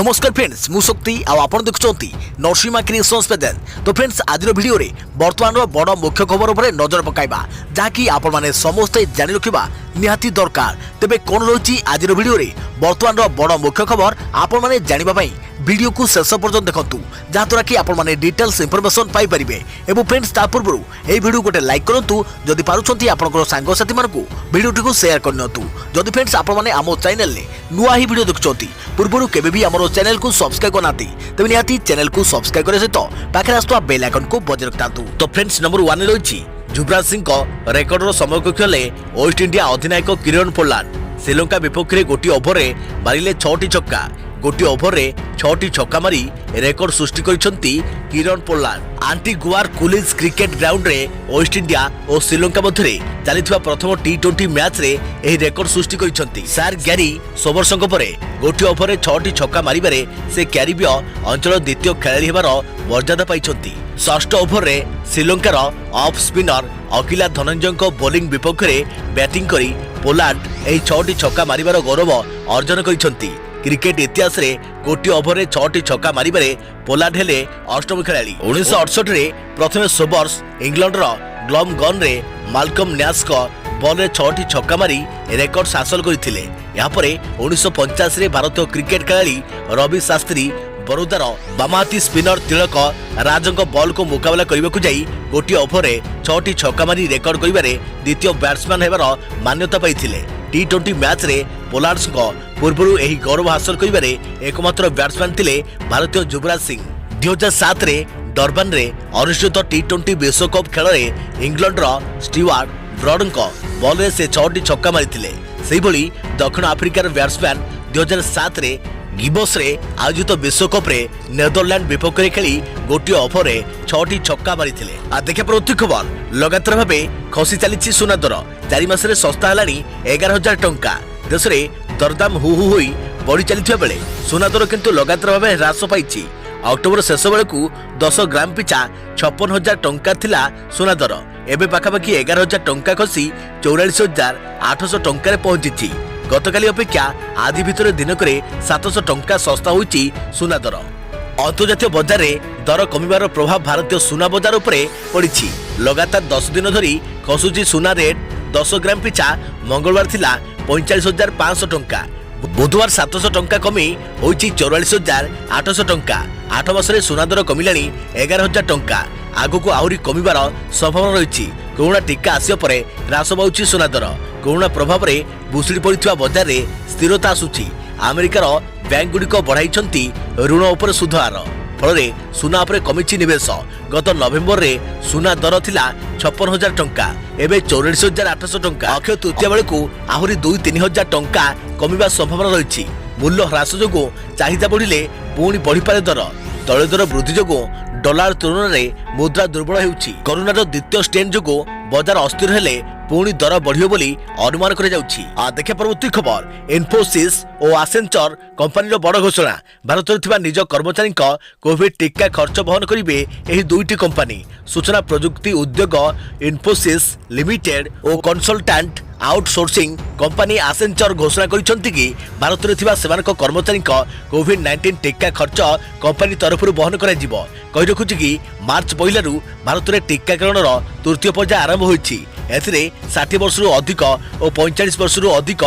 नमस्कार फ्रेंड्स मु शक्ति आपण देखुंती नरसिंहा क्रिएशंस पेजेल। तो फ्रेंड्स आज वीडियो रे वर्तमान बड़ मुख्य खबर उपर नजर पकाइबा जहाँकि आपण माने समस्ते जानि रखिबा निहाती दरकार। तेबे कोन रही आज वीडियो रे वर्तमान बड़ मुख्य खबर आपण माने जानिबा पई वीडियो को शेष पर्यंत देखंतु जहाँद्वारा कि आपण माने डिटेल्स इंफॉर्मेशन पाई परिबे। एवं फ्रेंड्स ता पूर्व ए वीडियो गोटे लाइक करंतु जदि पारुछंती आपनकर सांग साथी मानकु वीडियो को शेयर करनतु। जदि फ्रेंड्स आपण माने आमो चैनल ले नुआ ही वीडियो देखुछंती पूर्व केबे भी हमरो चैनल को सब्सक्राइब करनाती तबे निहाती चैनल को सब्सक्राइब करे सहित पाखे आस्तुवा बेल आइकन को बजाय रखतांतु। तो फ्रेंड्स नंबर 1 रे रहिछि युवराज सिंह को रेकर्डर समय खेले waste India अधिनायक Kieron Pollard Sri Lanka विपक्ष में गोटी ओभर में मारिले 6टी छक्का। गोटी ओभर में 6टी छक्का मारी रेकर्ड सृष्टि करिसंती Kieron Pollard. आंटीगुआर Coolidge cricket ground रे वेस्ट इंडिया और श्रीलंका मध्य चलिथिबा प्रथम टी20 मैच रे एही रेकर्ड सृष्टि करिसंती। सार ग्यारी सोबर्संग परे गोटी ओभर में 6टी छक्का मारिबारे से क्यारिबीय अंचल द्वितीय खेलाड़ी हेबार मर्यादा पाइछंती। षष्ठ ओभर में श्रीलंकार off spinner Akila Dananjaya bowling विपक्ष में बैटिंग करी पोलार्ड एही 6टी छक्का मारिबार गौरव अर्जन करिसंती। क्रिकेट इतिहास रे गोटी ओभर में 6टी छक्का मारिबारे पोलार्ड हेले अष्टम खेलाड़ी। 1968 रे प्रथमे सोबर्स इंग्लैंडर ग्लम गन रे माल्कम न्याश को बॉल रे 6टी छक्का मारी रेकर्ड हासिल करथिले। या परे 1950 रे भारतीय क्रिकेट खेलाड़ी रवि शास्त्री बरोदार बामहाती स्पिनर तिलक राजंक बॉल को मुकाबला करने जाई गोटी ओभर में 6टी छक्का मारी रेकर्ड करिबारे द्वितीय बैट्समैन हेबार मान्यता पाइथिले। टी20 मैच रे पोलार्ड को पूर्व एही गौरव हासिल करिबारे एकमात्र बैट्समैन थिले भारतीय युवराज सिंह। 2007 रे डरबान रे अनुष्ठित टी20 विश्वकप खेल में इंग्लैंडर स्टीवार्ट ब्रॉड को बॉल रे से 6टी छक्का मारिथिले। सेही भली दक्षिण अफ्रिकार बैट्समैन 2007 रे गिबस रे आयोजित विश्वकप रे नेदरलैंड विपक्ष में खेली गोटी ओभर में 6टी छक्का मारिथिले। आ देखिया प्रति खबर लगातार भाबे खसी चलीछि सुना दर 4 मास रे सस्ता हलानी 11,000 टंका। देश रे दरदाम हु हु होई बढ़ी चलीथिबा बेले सुना दर किंतु लगातार भाबे ह्रास पाइछि। अक्टोबर शेष बेलू 10 ग्राम पिछा 56,000 टंका थिला सुना दर एबे पाखापाखि 11,000 टंका खसी 44,800 टंका पहुंची। गतकाली अपेक्षा आदि भितर दिनक 700 टंका सस्ता होइछि सुना दर। अंतर्जातीय बजार में दर कमिबार प्रभाव भारतीय सुना बजार उपरे पड़िछि। लगातार 10 दिन धरी खसुछि सुना रेट 10 ग्राम पिछा मंगलवार थिला 45,500 टंका। बुधवार 700 टंका कमी होइछि 44,800 टंका। 8 मासरे सुना दर कमिलानी 11,000 टंका। आगको आहुरी कमिबार संभावना रही। कोरोना टीका आसिया परे ह्रास पाउछि सुना दर। कोरोना प्रभाव रे बुसुड़ी पड़िथिबा बजार रे स्थिरता आसुछि। अमेरिकार बैंक गुड़िक बढ़ाइछंती ऋण उपर सुध हार फल सुना उपरे कमिछि निवेश। गत नवेम्बर रे सुना दर थिला 56,000 टंका एबे 44,800 टंका। अक्षय तृतीया बेलू आहुरी 2-3,000 टंका कमिबा संभावना रही। मूल्य ह्रास जोगु चाहिदा बढ़िले पुणी बढ़िपारे दर। तैल दर वृद्धि जोगु डॉलर तुलन में मुद्रा दुर्बल होउछि। कोरोनार द्वितीय स्ट्रेन जोगु बजार अस्थिर हेले पुणी दर बढ़ियो बोली अनुमान करा जाउछि। आ देखिया परवर्ती खबर इन्फोसिस और एसेंचर कंपनी बड़ घोषणा। भारत में थिबा निज कर्मचारी कोविड टीका खर्च बहन करिवे एही दुईटी कंपनी। सूचना प्रजुक्ति उद्योग इन्फोसिस लिमिटेड और कंसल्टेंट आउटसोर्सिंग कंपनी एसेंचर घोषणा करिसंती कि भारत में थिबा सेमानक कर्मचारी कोविड-19 टीका खर्च कंपनी तरफ बहन करा जिवो। कहि रखुछि कि मार्च 1 भारत में टीकाकरण तृतीय पर्याय आरंभ होइछि। एथिरे 60 वर्ष अधिक और 45 वर्ष अधिक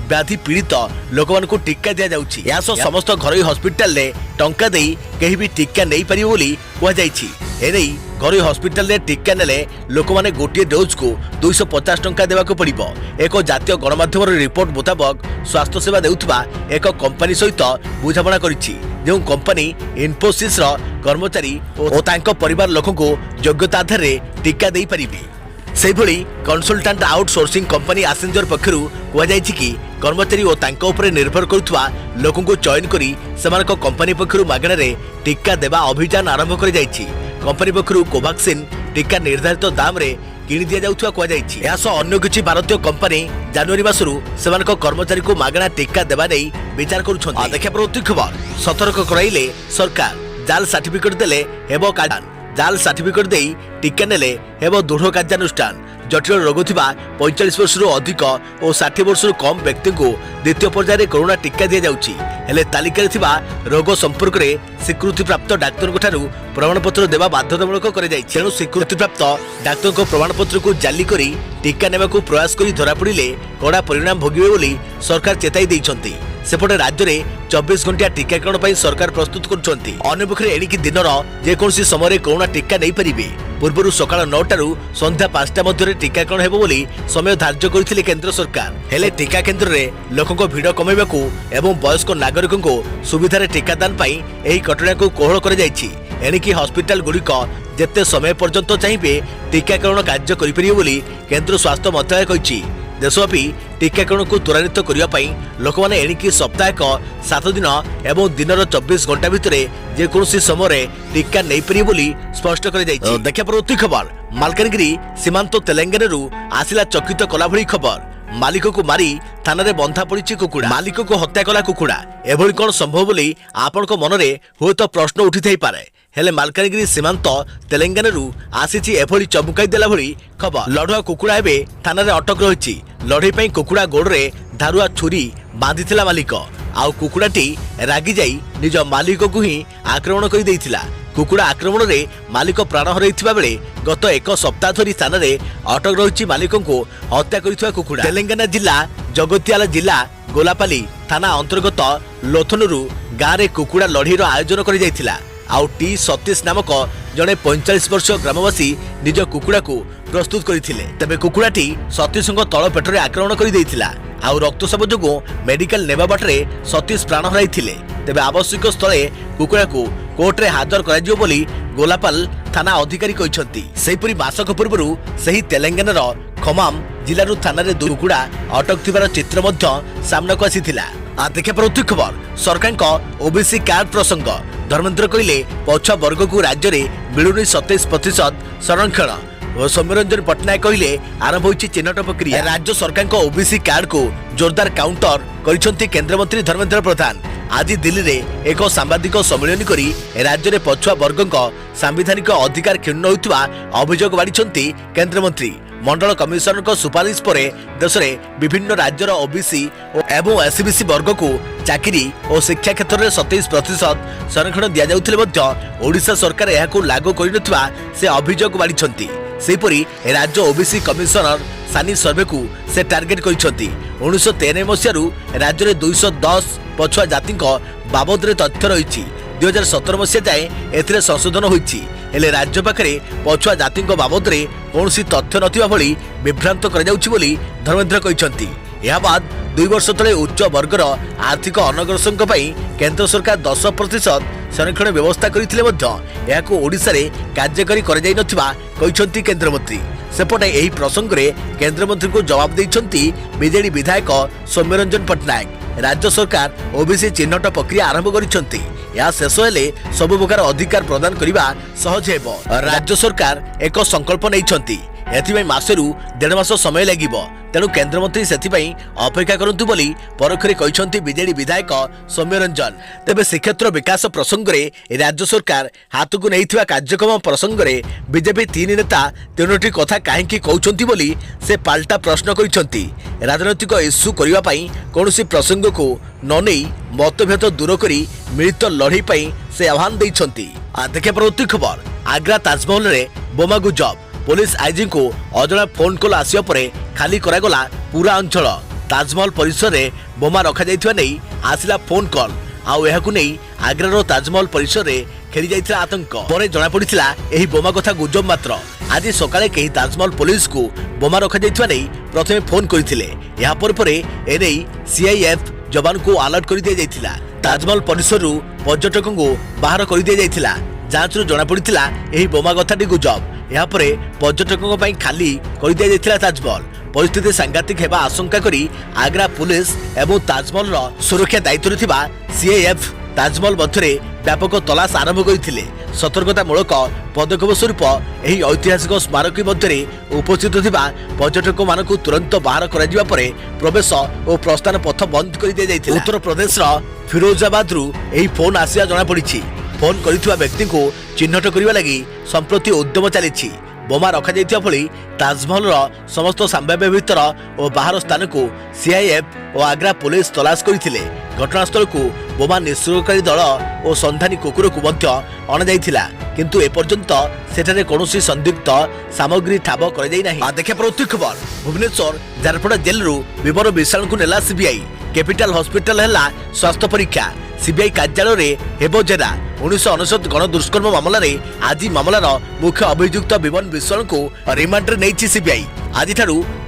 व्याधि पीड़ित लोक मानकु टीका दिया जाउछि। या समस्त घरोई हॉस्पिटल ले टंका देई केही भी टीका नै परिबो बोली कुआ जाइछि। एनै घरोई हॉस्पिटल ले टीका नेले लोक माने गोटिए डोज को 250 टंका देबाको पड़िबो। एक जातीय गणमाध्यम रिपोर्ट मुताबक स्वास्थ्य सेवा देउथबा एक कंपनी सहित बुझामणा करिछि। जो कंपनी इन्फोसिस रो कर्मचारी और तांको परिवार लोक को योग्यता आधार रे टीका देई परिबे। सेहिभଳି कंसल्टेंट आउटसोर्सिंग कंपनी एसेंचर पक्षरु कुआ जाइछि कि कर्मचारी और तांको उपरे निर्भर करुवा लोकों को चयन करी सेमानक कंपनी पक्षरु मागणा रे टीका देबा अभियान आरंभ कर जाइछि। कंपनी पक्षरु कोवैक्सीन टीका निर्धारित दाम रे किनि दिया जाउथवा कुआ जाइछि। या सो अन्य किछि भारतीय कंपनी जनवरी मासरु सेमानक कर्मचारी को मागणा टीका देबा नै विचार करूछन्ति। देखिया प्रति खबर सतर्क कराइले सरकार। जाल सर्टिफिकेट देले हेबो काढान। जाल सर्टिफिकेट देई टीका नेले हेबो दृढ़ कार्यानुष्ठान। जटिल रोग थिबा 45 वर्ष अधिक और 60 वर्ष कम व्यक्ति को द्वितीय पर्यायर कोरोना टीका दि जाउछि। हेले तालिका थिबा रोग संपर्क रे स्वीकृति प्राप्त डाक्तर ठारू प्रमाणपत्र देवा बाध्यतामूलक करे जाय। तेणु स्वीकृति प्राप्त डाक्तर को प्रमाणपत्र को जाली करी टीका नेबा को प्रयास करी धरा पड़िले कड़ा परिणाम भोगिबे बोली सरकार चेताई दैछंती। सेपटे राज्य में 24 घंटिया टीकाकरण पर सरकार प्रस्तुत करुछंती। अन्य पक्षरे एणिकी दिनर जेकोसी समय कोरोना टीका नहीं पारिबे। पूर्व सकाळ 9टारू संध्या 5टा मध्य टीकाकरण हेबो बोली समय धार्य करथिले केंद्र सरकार। हेले टीका केंद्र रे लोकंको भिड़ कमेबाकू एवं वयस्क नागरिकंको सुविधारे टीकादान पई एही कटणा को कोहळ करे जायछि। एणिकी हॉस्पिटल गुड़िक जेते समय पर्यंत चाहिए टीकाकरण कार्य करिपरिबे बोली केंद्र स्वास्थ्य मंत्रालय कहिछि। देशव्यापी टीकाकरण को त्वरान्वित करने लोक मैंने एणिकी सप्ताहक 7 दिन एवं दिनर 24 घंटा भितर जेकोसी समय टीका नहीं पारे बोली स्पष्ट कर देखा परवर्ती खबर। मालकानगिरी सीमांत तेलंगाना आसिला चकित कला भली खबर। मालिक को मारी थाना रे बंधा पड़ी कुकुड़ा। मालिक को हत्या कला कुकुड़ा एभली कौन संभव बोली आपण मनरे हुए तो प्रश्न उठी थाई पारे। हेले मालकानगिरी सीमांत तेलंगाना आसी एभली चमुकाई देला भली खबर। लड़ुआ कुकुड़ा एबे थाना रे अटक रही। लड़ई पई कुकुड़ा गोड़े धारुआ छुरी बांधिथिला मालिक। आउ कुकुड़ाटी रागी जाई निज मालिक को ही आक्रमण कर देइथिला। कुकुड़ा आक्रमण रे मालिक प्राण हरैथिबा बेले गत 1 सप्ताह धरी थाना रे अटक रही मालिक को हत्या करिथिबा कुकुड़ा। तेलंगाना जिला जगतियाला जिला गोलापाली थाना अंतर्गत लोथनुरु गाँव रे कुकुड़ा लड़ईर आयोजन कर जाइथिला। आउ टी सतीश नामक जड़े 45 वर्ष ग्रामवासी निज कुकुड़ा को प्रस्तुत करथिले। तबे कुकुड़ाटी सतीश तल पेटरे आक्रमण कर देइथिला। आउ रक्तस्राव जोगु मेडिकल नेबा बाटरे सतीश प्राण हराइथिले। तेबे आवश्यक स्थले कुकुड़ा को कोर्ट रे हाजर कराजियो बोली गोलापाल थाना अधिकारी कहिसंती। सेहिपरि मासक पूर्वरु सही तेलंगानार खमाम जिल्लारु थाना रे कुकुड़ा अटक थिबार चित्र मध्य सामना को आसीथिला। आ देखे परवर्ती खबर। सरकार को ओबीसी कार्ड प्रसंग। धर्मेंद्र कहले पछुआ वर्ग को राज्य में मिलुनी 27% संरक्षण। सौम्यरंजन पट्टनायक कहले आरंभ होइछि चिन्हट प्रक्रिया। राज्य सरकार को ओबीसी कार्ड को जोरदार काउंटर करिसंती केंद्र मंत्री धर्मेंद्र प्रधान। आज दिल्ली रे एक सांबादिक सम्मेलन करी राज्य में पछुआ वर्ग सांविधानिक अधिकार क्षुण्ण होइतबा अभियोग बाढ़ी केंद्र मंत्री। मंडल कमिशनर को सुपारिश पर देश में विभिन्न राज्यर ओबीसी एवं एससीबीसी वर्ग को चाकरी और शिक्षा क्षेत्र में 27% संरक्षण दि जाउथिले ओडिशा सरकार यहां लागू करिनथिबा से अभियोग बाढ़ी। सेपरी राज्य ओबीसी कमिशनर सानी सर्वे को से टार्गेट करिसंती। 1993 मसीहारू राज्य में 210 पछुआ जाति बाबद तथ्य रही। 2017 मसीहा जाए एथिरे संशोधन होइछि। हेले राज्य पाखरे पछुआ जाति बाबद रे कौनसी तथ्य नथिबा भली विभ्रांत कर जाउछि बोली धर्मेंद्र कहिसंती। यह बाद 2 वर्ष तले उच्च वर्गर आर्थिक अनग्रसरक पई केंद्र सरकार 10% संरक्षण व्यवस्था करथिले मध्य याको ओडिसा रे कार्यकारी कर जाई नथिबा कहिसंती केंद्र मंत्री। सेपटे एही प्रसंग रे केंद्र मंत्री को जवाब दैछंती बीजेडी विधायक सौम्यरंजन पट्टनायक। राज्य सरकार ओबीसी चिन्हट प्रक्रिया आरंभ करिसंती। या शेष हेले सब प्रकार अधिकार प्रदान करिबा सहज हेबो। राज्य सरकार एक संकल्प नैछंती। एथिबई मासरू 1.5 मास समय लागिबो। तेणु केंद्र मंत्री सेथिबई अपेक्षा करंतु बोली परखरे कहिसंती बीजेडी विधायक सौम्यरंजन। तेबे श्रीक्षेत्र विकास प्रसंग रे राज्य सरकार हाथ को नैथिबा कार्यक्रम प्रसंग रे बीजेपी 3 नेता 3टी कथा काहेकि कहउछंती बोली से पाल्टा प्रश्न करिसंती। राजनैतिक इश्यू करिबा पई कोनोसी प्रसंग को न नै मतभेद दूर करी मिलित लड़ई पई से आह्वान दैछंती। आ देखे परवर्ती खबर। आग्रा ताजमहल रे बोमा गुजब। पुलिस आईजी को अजणा फोन कॉल आसिया परे खाली करागला पूरा अंचल। ताजमहल परिसर रे बोमा रखा जाइथिबा नै आसिला फोन कॉल। आउ एहाकु नै आग्रार ताजमहल परिसर रे खेली जाइथिला आतंक। परे जणा पड़िथिला एही बोमा कथा गुजब मात्र। आज सकाळे केही ताजमहल पुलिस को बोमा रखा जाइथिबा नै प्रथमे फोन करिथिले। या परे एनै सीआईएफ जवान को अलर्ट कर दिया जाइथिला। ताजमहल परिसर रु पर्यटकों को बाहर कर दिया जाइथिला। जांच रु जणा पड़िथिला एही बोमा कथाटी गुजब। या परे पर्यटकों पई खाली कर दिया जाइथिला ताजमहल। परिस्थिति सांघातिक हेबा आशंका करी आग्रा पुलिस एवं ताजमहल सुरक्षा दायित्व थिबा सीआईएफ ताजमहल मध्यरे व्यापक तलाश आरंभ करथिले। सतर्कतामूलक पदक्षेप स्वरूप एही ऐतिहासिक स्मारकी मध्यरे उपस्थित थिबा पर्यटक मानकु तुरंत बाहर करा जिबा परे प्रवेश और प्रस्थान पथ बंद कर दिया जाइथिला। उत्तर प्रदेश रा फिरोजाबाद रु एही फोन आसिया जणा पड़िछि। फोन करिथिबा व्यक्ति को चिन्हट करिबा लागि संप्रति उद्यम चलिछि। बोमा रखा भली ताजमहल समस्त संभाव्य भीतर और बाहर स्थान को सीआईएफ और आग्रा पुलिस तलाश करथिले। घटनास्थल को बोमा निष्क्रियकारी दल और सन्धानी कुकुर को अणा किंतु एपर्यंत सेठारे कौनसी संदिग्ध सामग्री ठाब कर देखा प्रत्यक्ष खबर भुवनेश्वर झारपड़ा जेल विवर विशाल को नेला सीबीआई। कैपिटल हॉस्पिटल है स्वास्थ्य परीक्षा। सीबीआई कार्यालय हेबो जेरा 1999 गण दुष्कर्म मामला रे आज मामलार मुख्य अभियुक्त विवन विश्वाल को रिमांड नहीं सीबीआई। आज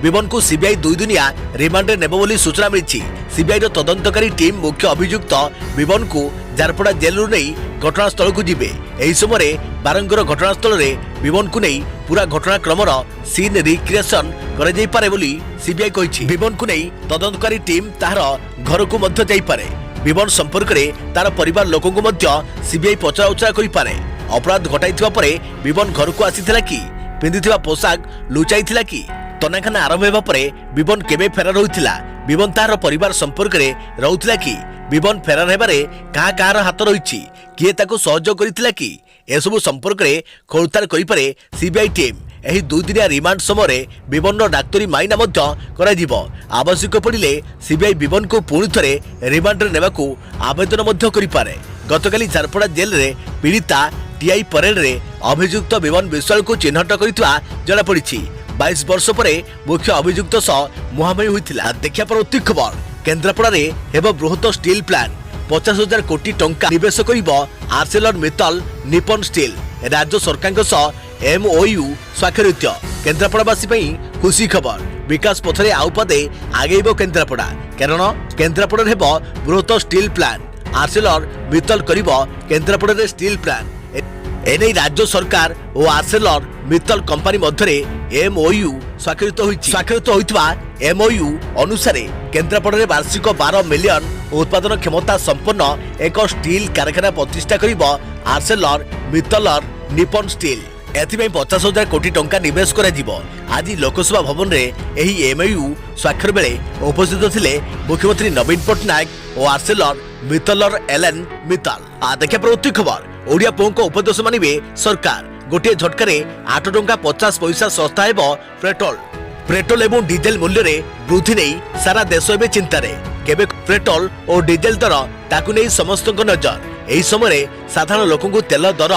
विवन को सीबीआई 2 दिनिया रिमांड नेब बोली सूचना मिली। सीबीआई तदंतकारी टीम मुख्य अभियुक्त विवन को झारपड़ा जेल नहीं घटनास्थल को जिबे। एही समय बारंगर घटनास्थल रे विवन को नहीं पूरा घटनाक्रमर सीन रिक्रिएशन करे जाई पारे बोली सीबीआई कहिछि। विवन को नहीं तदंतकारी टीम तार घर को मध्य जाई पारे। विवन संपर्क में तार परिवार लोकों को मध्य सीबीआई पचराउचरा करि पारे। अपराध घटाइथिबा परे विवन घर को आसीथिला कि पिंधिथिबा पोशाक लुचाइथिला कि तनाखाना आरंभ हेबा परे विवन केबे फेरार होइथिला। विवन तार परिवार संपर्क में रहुथिला कि विवन फेरार हेबारे कहा कहार हाथ रही किए ताको सहयोग करिथिला कि एसबु संपर्क में खोलतार करि पारे सीबीआई टीम। एही 2 दिनिया रिमांड समय विवन डाक्तरी माइना मध्य करा जिवो। आवश्यक पड़िले सीबीआई विवन को पुणी थरे रिमांड नेबाकू आवेदन मध्य करि पारे। गतकाली झारपड़ा जेल रे पीड़िता टीआई परेड रे अभियुक्त विवन विश्वाल को चिन्हट करितवा जणा पड़िछि। 22 वर्ष परे मुख्य अभियुक्त सह मुहांमुही होइथिला। देखिया प्रत्यक्ष खबर केन्द्रापड़ा रे हेबो बृहत स्टील प्लांट 50,000 कोटी टंका निवेश करिबो आर्सेलर मित्तल निपन स्टील। राज्य सरकार सह एमओयू स्वाक्षरित। केन्द्रापड़ावासी खुशी खबर विकास पथरे आउ पदे आगेब केन्द्रापड़ा कारण केन्द्रापड़ा हेबो बृहत स्टील प्लांट। आर्सेलर मित्तल करिबो केन्द्रापड़ा रे स्टील प्लांट। एने राज्य सरकार और आर्सेलर मित्तल कंपनी मध्यरे एमओयू स्वाक्षरित होइतबा एमओयू अनुसार केन्द्रापड़ा रे वार्षिक 12 मिलियन उत्पादन क्षमता संपन्न एक स्टील कारखाना प्रतिष्ठा करिबो आर्सेलर मित्तलर निपन स्टील। एथिପାଇଁ 50,000 कोटी टंका निवेश करा जिवो। आज लोकसभा भवन रे एही एमओयू स्वाक्षर बेले उपस्थित थिले मुख्यमंत्री नवीन पटनायक और आर्सेलर मित्तलर एलएन मित्तल। आ देखा प्रत्यक्ष खबर ओडिया पोंक उपदेश मानिबे सरकार। गोटे झटकारे 8 टंका 50 पैसा सस्ता हेबो पेट्रोल एवं डीजेल मूल्य रे वृद्धि नहीं सारा देश एवं चिंतार। केबे पेट्रोल और डीजेल दर ताकू नहीं समस्त नजर। एही समय साधारण लोक तेल दर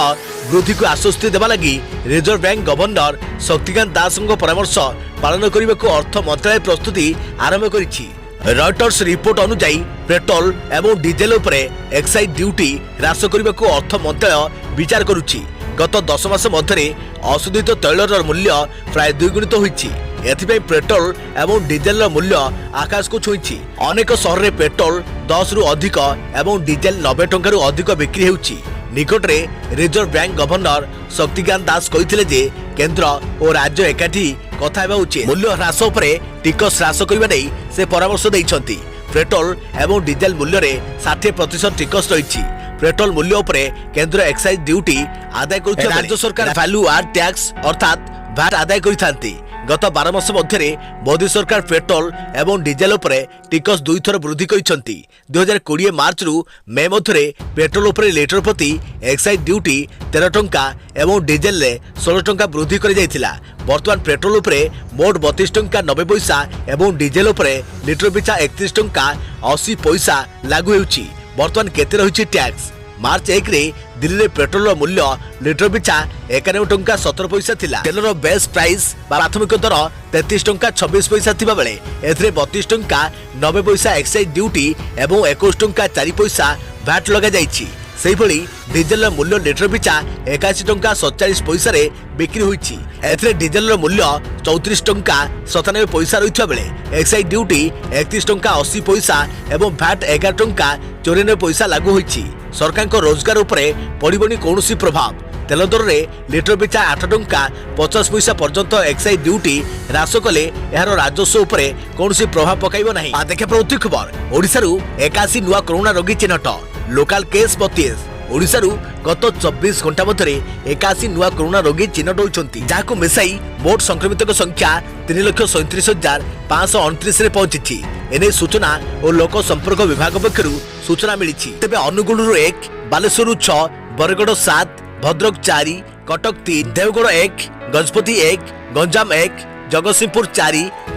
वृद्धि को आश्वस्ति देवा लगी reserve bank governor Shaktikanta Das परामर्श पालन करने को अर्थ मंत्रालय प्रस्तुति आरंभ करिछि। रॉयटर्स रिपोर्ट अनुसार पेट्रोल एवं डीजेल उपरे एक्साइज ड्यूटी ह्रास करने को अर्थ मंत्रालय विचार करुछि। गत 10 मास मध्य अशोधित तैलर मूल्य प्राय 2 गुणित होइछि। एथिପାଇଁ पेट्रोल एवं डीजेल मूल्य आकाश को छुईछि। अनेक शहर में पेट्रोल 10 रु अधिक एवं डीजेल 90 टंका रु अधिक बिक्री होउछि। निकट में reserve bank governor Shaktikanta Das कहिथिले जे केंद्र और राज्य एकाठी कथा हेबा उचित। मूल्य ह्रास उपरे टिकस ह्रास करबा नै से परामर्श दैछन्ति। पेट्रोल एवं डीजेल मूल्य रे 60% टिकस रहिछि। पेट्रोल मूल्य उपरे केंद्र एक्साइज ड्यूटी आदाय करुଥିବା राज्य सरकार वैल्यू एड टैक्स अर्थात वैट आदाय करिथांती। गत 12 मास मध्य मोदी सरकार पेट्रोल एवं डीजेल उपरे टिकस 2 थर वृद्धि करिसंती। 2020 मार्च रु मे मध्य पेट्रोल उपरे लिटर प्रति एक्साइज ड्यूटी 13 टंका एवं डीजेल रे 16 टंका वृद्धि करि जायतिला। वर्तमान पेट्रोल उपरे मोट 32 टंका 90 पैसा एवं डीजेल उपरे लिटर पिछा 31 टंका 80 पैसा लागू हेउची। वर्तमान केते रहिछि टैक्स। मार्च 1 रे दिल्ली रे पेट्रोल मूल्य लिटर पिछा 91 टंका 17 पैसा थिला। तेलर बेस प्राइस प्राथमिक दर 33 टंका 26 पैसा थिबा बेले एथरे 32 टंका 90 पैसा एक्साइज ड्यूटी एवं 21 टंका 4 पैसा वैट लगा जाइछि। सेही भली डीजेल मूल्य लिटर पिछा 81 टंका 47 पैसा रे बिक्री होइछि। एथरे डीजेल मूल्य 34 टंका 97 पैसा रहिथा बेले एक्साइज ड्यूटी 31 टंका 80 पैसा एवं वैट 11 टंका 94 पैसा लागू होइछि। सरकार को रोजगार उपरे पड़िबनी कोनोसी प्रभाव। तेल दर रे लिटर पिछा 8 टंका 50 पैसा पर्यंत एक्साइज ड्यूटी ह्रास कले यार राजस्व उपरे कोनोसी प्रभाव पकाइबो नाही। आ देखे प्रत्यक्ष खबर ओडिसा रु 81 नुआ कोरोना रोगी चिन्हट। Local case 32। ओडिसा रु गत 24 घंटा मध्य 81 नुआ कोरोना रोगी चिन्हट होइछन्ती। जाको मिसाई मोट संक्रमितक संख्या 3,37,529 रे पहुंची। एने सूचना और लोक संपर्क विभाग पक्षरु सूचना मिली। तेबे अनुगुण 1, बालेश्वर 6, बरगड़ 7, भद्रक 4, कटक 3, देवगढ़ 1, गजपति 1, गंजाम 1, जगतसिंहपुर 4,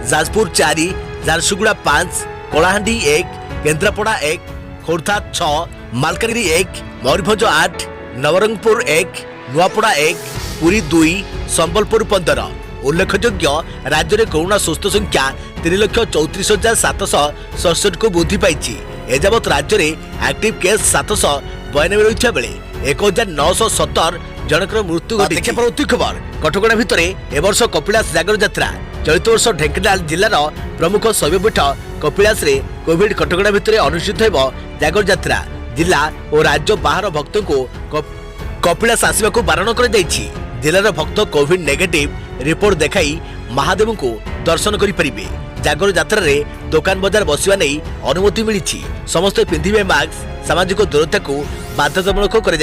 जाजपुर 4, झारसुगुड़ा 5, कलाहांडी 1, केन्द्रापड़ा 1, खोर्धा 6, मालकानगिरी 1, मयूरभंज 8, नवरंगपुर 1, नुआपड़ा 1, पुरी 2, संबलपुर 15। उल्लेखयोग्य राज्य में कोरोना सुस्थ संख्या 3,34,767 को वृद्धि पाई। एजावत राज्य में एक्टिव केस 792 रही बेले 1,970 जनकर मृत्यु घटी। खबर कटकणा भितर ए वर्ष कपिलास जागर यात्रा चलित वर्ष ढेंकानाल जिलार प्रमुख शैवपीठ कपिलास रे कोविड कटकणा भितर अनुष्ठित हेब जागर यात्रा। जिला और राज्य बाहर भक्त को कपिलास आसवा को बारण कर जिलार भक्त कोविड नेगेटिव रिपोर्ट देखाई महादेव को दर्शन करें। जागर यात्रा रे दुकान बजार बसवा नहीं अनुमति मिली। समस्त पिंधिबे मास्क, सामाजिक दूरता को बाध्यतामूलक कर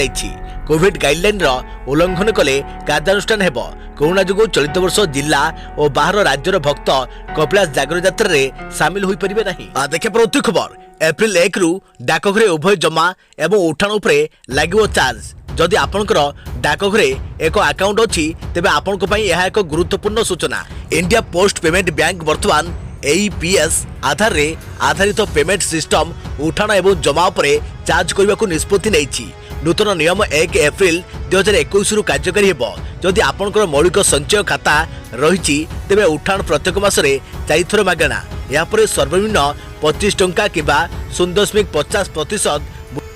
कोविड गाइडलाइन उल्लंघन कले कार्यानुष्ठान हेब। कोरोना जो चलित वर्ष जिला और बाहर राज्यर भक्त कपिलास जागर यात्रा रे सामिल होई परिबे नाही। देखा प्रति खबर एप्रिल 1 रु डाकघरे उभय जमा एवं उठाण उपरे लागिवो चार्ज। जदि आपनकर डाकघरे एक अकाउंट अछि तेबे आपनक पई यह एक गुरुत्वपूर्ण सूचना। इंडिया पोस्ट पेमेंट बैंक वर्तमान एईपीएस आधार रे आधारित पेमेंट सिस्टम उठाण एवं जमा उपरे चार्ज करबा को निष्पत्ति नैछि। नूतन नियम 1 एप्रिल 2021 रु कार्यकारी हेब। जदि आपनकर मौलिक संचय खाता रहिछि तेबे उठाण प्रत्येक मासरे 4 थर मागणा। या परे सर्वनिम्न 25 टंका किबा 0.50%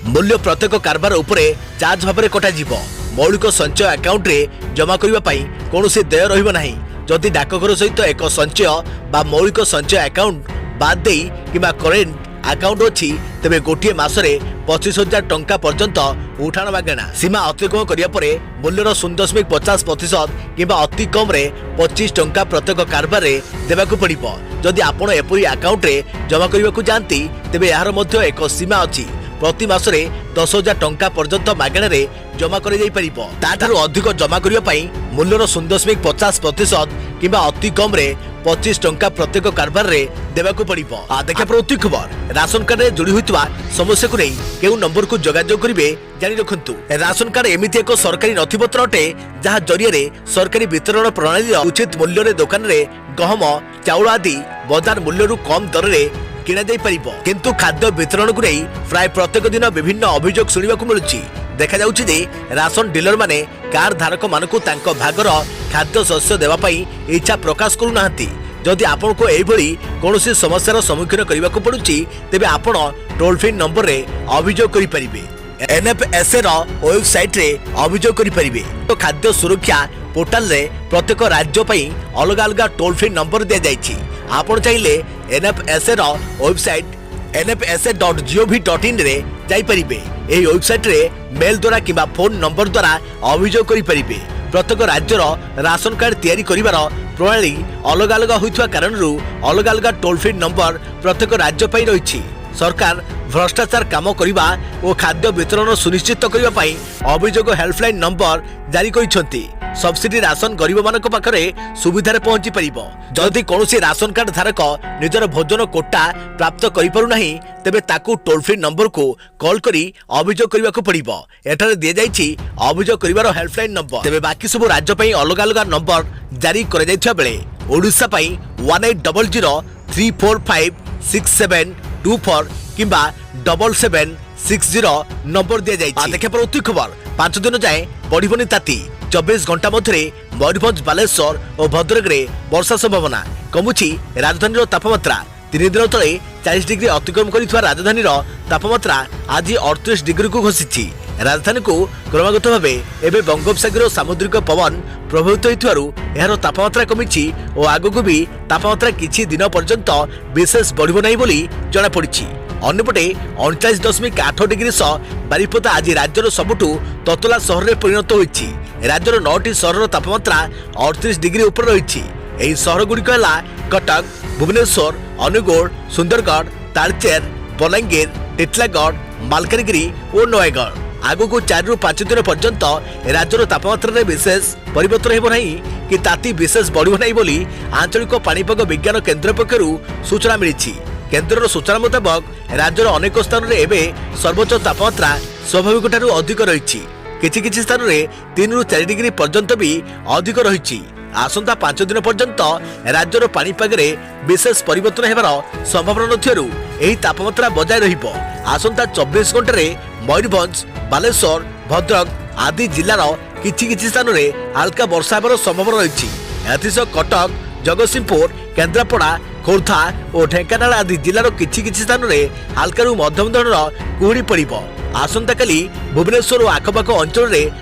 मूल्य प्रत्येक कारबार उपरे चार्ज भाव कटा जीव। मौलिक संचय अकाउंट रे जमा करबा पई कोनोसी देय रहिबो नाही। जदि डाकघर सहित एक संचय बा मौलिक संचय अकाउंट बाद देई किबा करेंट अकाउंट अछि तेबे गोटिए मासरे 25,000 टंका पर्यंत उठाण मागणा। सीमा अतिक्रमण करिया परे मूल्यर 0.50% किबा अति कम रे 25 टंका प्रत्येक कारबार रे देबाकू पड़िबो। जदि आपण एपरी अकाउंट रे जमा करिबाकू जानती तेबे यार मध्य एक सीमा अछि। प्रति मासरे 10,000 टंका पर्यंत मागणा रे जमा करि जाई परिबो। ताठारु अधिक जमा करिया पई मूल्यर 0.50% किबा अति कम रे 25 टंका प्रत्येक कारबार रे देबाकू पड़िबो। देखा प्रति खबर राशन कार्ड रे जोड़ी होइतवा समस्या को नहीं केउ नंबर को जोगाजोग करिवे जानि रखंतु। राशन कार्ड एमिति एक सरकारी नथिपत्र अटे जहा जरिया रे सरकारी वितरण प्रणाली उचित मूल्य रे दुकान रे गहम चाउल आदि बाजार मूल्य रु कम दर रे किना जाई परिबो। किंतु खाद्य वितरण को नहीं प्राय प्रत्येक दिन विभिन्न अभियोग सुनिबा को मिलुछि। देखा जाउछि जे राशन डीलर माने कार धारक मानकु तांको भागर खाद्य शस्य देवा पई इच्छा प्रकाश करू नाहंती। जदि आपण को एई भली कोनोसी समस्यार सम्मुखीन करिबा को पडुछि तेबे आपण टोल फ्री नंबर रे अभियोग करि परिबे। एनएफएसए रो वेबसाइट रे अभियोग करि परिबे। तो खाद्य सुरक्षा पोर्टल रे प्रत्येक राज्य पई अलग अलग टोल फ्री नंबर दे जाइछि। आपण चाहिले एनएफएसए रो वेबसाइट nfsa.gov.in रे जाई परिबे। एही वेबसाइट रे मेल द्वारा किबा फोन नंबर द्वारा अभियोग करि परिबे। प्रत्येक राज्यर राशन कार्ड तैयारी करिवार प्रणाली अलग अलग होइथवा कारणरू अलग अलग टोल फ्री नंबर प्रत्येक राज्य पई रहिछि। सरकार भ्रष्टाचार काम करिबा और खाद्य वितरण सुनिश्चित करिबा पई अभियोग हेल्पलाइन नंबर जारी करिसंती। सब्सिडी राशन गरीब मानक पाखरे सुविधारे पहुंची परिबो। जदि कोनोसी राशन कार्ड धारक निजर भोजन कोटा प्राप्त करि पारु नाही तेबे ताकू टोल फ्री नंबर को कॉल करी अभियोग करिबा को पड़िबो। एठारे दिए जाइछि अभियोग करिवार हेल्पलाइन नंबर। तेबे बाकी सब राज्य पई अलग अलग नंबर जारी कर जाइछा बेले ओडिसा पई 1800345672 किबा 7760 नंबर दिया जाइछि। देखा प्रति खबर 5 दिन जाए बढ़िबनी ताती। 24 घंटा मध्य मयूरभंज बालेश्वर और भद्रक रे वर्षा संभावना। कमुछि राजधानी तापमात्रा। 3 दिन तले 40 डिग्री अतिक्रम करिथवा राजधानी तापमात्रा आज 38 डिग्री को घसीछि। राजधानी को क्रमागत भावे एबे बंगोपसागर सामुद्रिक पवन प्रभावित होइथवारु एहार तापमात्रा कमिछि और आगु भी तापमात्रा किछि दिन पर्यंत विशेष बढ़िबो नाही बोली जणा पड़िछि। अन्यपटे 39.8 डिग्री सह बारिपदा आज राज्यर सबुठु ततला सहर में परिणत होइछि। राज्यर 9टी सहर तापमात्रा 38 डिग्री ऊपर रहिछि। एही सहर गुड़िक है कटक, भुवनेश्वर, अनुगुल, सुंदरगढ़, तालचेर, बलांगीर, टिटलागढ़, मालकानगिरी और नयगढ़। आगु को 4 रु 5 दिन पर्यंत राज्यर तापमात्रा रे विशेष परिवर्तन हेबो नाही कि ताती विशेष बढ़िबो नाही बोली आंचलिक पाणीपाग विज्ञान केन्द्र पक्षरु सूचना मिलिछि। केन्द्रर सूचना मुताबक राज्यर अनेक स्थान रे एबे सर्वोच्च तापमात्रा स्वाभाविक ठारू अधिक रहिछि। କିଛି ସ୍ଥାन रे 3 ରୁ 4 डिग्री पर्यंत भी अधिक रही। आसंता 5 दिन पर्यंत राज्यर पाणीपागरे विशेष परिवर्तन हेबार संभावना नथियारु एही तापमात्रा बजाय रहिबो। आसंता 24 घंटे रे मयूरभंज, बालेश्वर, भद्रक आदि जिल्लार किछि स्थान रे हल्का वर्षा हेबार संभावना रही। एथिसह कटक, जगतसिंहपुर, केन्द्रापड़ा, खोर्धा और ढेंकानाल आदि जिल्लार किछि स्थान रे हल्का मध्यम धरणर कुहुड़ी पड़िबो। आसंता काली भुवनेश्वर और आखपाख अंचल रे